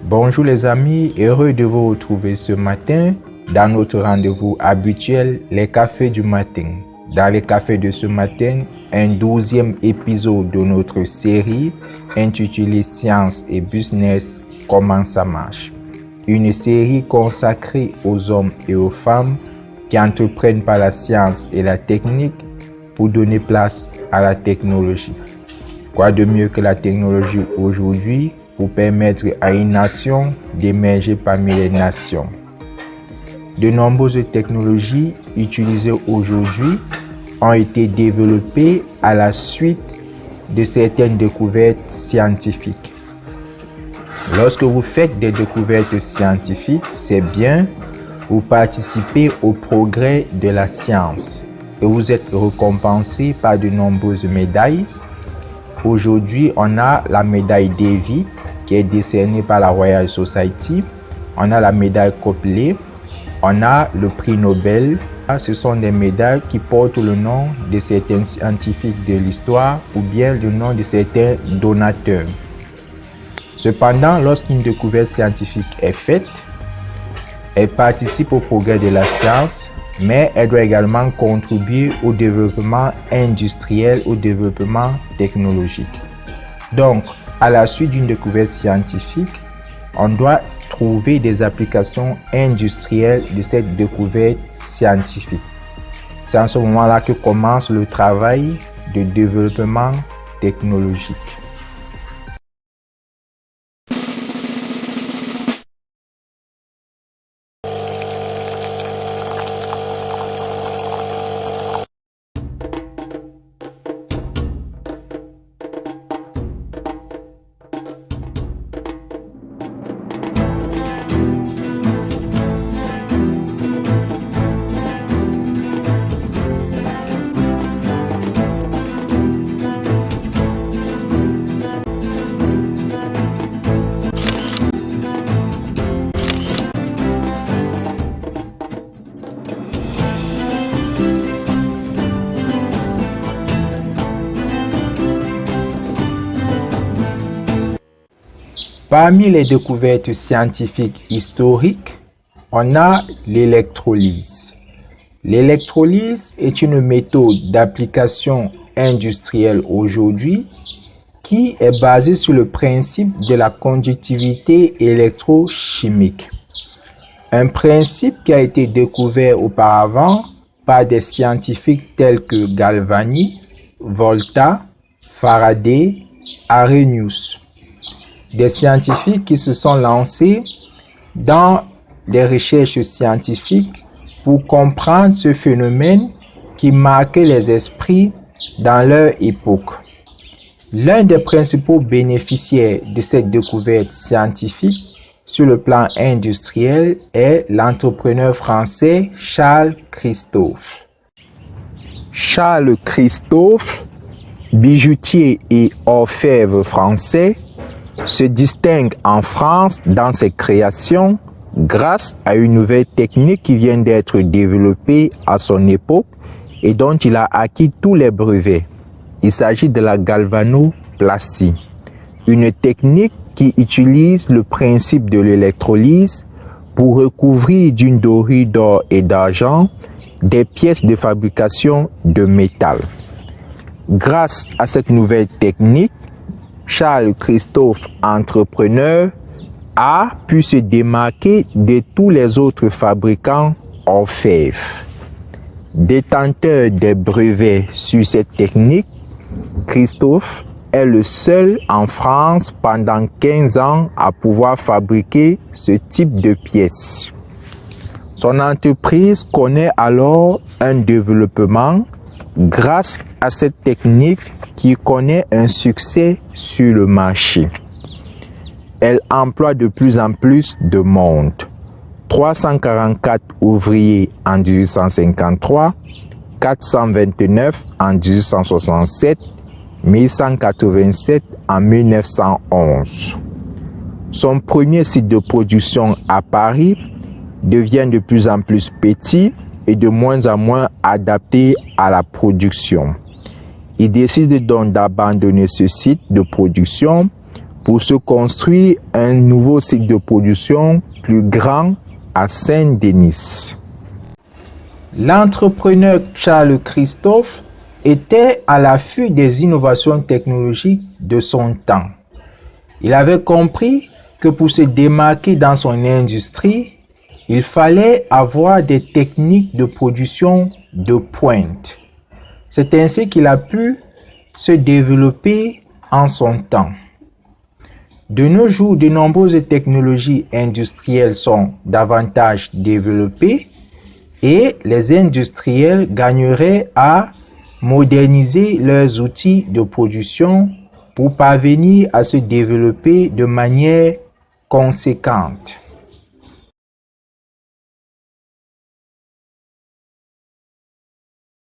Bonjour les amis, heureux de vous retrouver ce matin dans notre rendez-vous habituel, les cafés du matin. Dans les cafés de ce matin, un 12e épisode de notre série intitulée Science et Business, comment ça marche. Une série consacrée aux hommes et aux femmes qui entreprennent par la science et la technique pour donner place à la technologie. Quoi de mieux que la technologie aujourd'hui pour permettre à une nation d'émerger parmi les nations. De nombreuses technologies utilisées aujourd'hui ont été développées à la suite de certaines découvertes scientifiques. Lorsque vous faites des découvertes scientifiques, c'est bien, vous participez au progrès de la science et vous êtes récompensé par de nombreuses médailles. Aujourd'hui, on a la médaille David qui est décernée par la Royal Society. On a la médaille Copley. On a le prix Nobel. Ce sont des médailles qui portent le nom de certains scientifiques de l'histoire ou bien le nom de certains donateurs. Cependant, lorsqu'une découverte scientifique est faite, elle participe au progrès de la science, mais elle doit également contribuer au développement industriel, au développement technologique. Donc, à la suite d'une découverte scientifique, on doit trouver des applications industrielles de cette découverte scientifique. C'est en ce moment-là que commence le travail de développement technologique. Parmi les découvertes scientifiques historiques, on a l'électrolyse. L'électrolyse est une méthode d'application industrielle aujourd'hui qui est basée sur le principe de la conductivité électrochimique. Un principe qui a été découvert auparavant par des scientifiques tels que Galvani, Volta, Faraday, Arrhenius. Des scientifiques qui se sont lancés dans des recherches scientifiques pour comprendre ce phénomène qui marquait les esprits dans leur époque. L'un des principaux bénéficiaires de cette découverte scientifique sur le plan industriel est l'entrepreneur français Charles Christophe. Charles Christophe, bijoutier et orfèvre français, se distingue en France dans ses créations grâce à une nouvelle technique qui vient d'être développée à son époque et dont il a acquis tous les brevets. Il s'agit de la galvanoplastie, une technique qui utilise le principe de l'électrolyse pour recouvrir d'une dorure d'or et d'argent des pièces de fabrication de métal. Grâce à cette nouvelle technique, Charles Christophe, entrepreneur, a pu se démarquer de tous les autres fabricants orfèvres. Détenteur des brevets sur cette technique, Christophe est le seul en France pendant 15 ans à pouvoir fabriquer ce type de pièces. Son entreprise connaît alors un développement grâce à cette technique qui connaît un succès sur le marché. Elle emploie de plus en plus de monde. 344 ouvriers en 1853, 429 en 1867, 1187 en 1911. Son premier site de production à Paris devient de plus en plus petit et de moins en moins adapté à la production. Il décide donc d'abandonner ce site de production pour se construire un nouveau cycle de production plus grand à Saint-Denis. L'entrepreneur Charles Christophe était à l'affût des innovations technologiques de son temps. Il avait compris que pour se démarquer dans son industrie, il fallait avoir des techniques de production de pointe. C'est ainsi qu'il a pu se développer en son temps. De nos jours, de nombreuses technologies industrielles sont davantage développées et les industriels gagneraient à moderniser leurs outils de production pour parvenir à se développer de manière conséquente.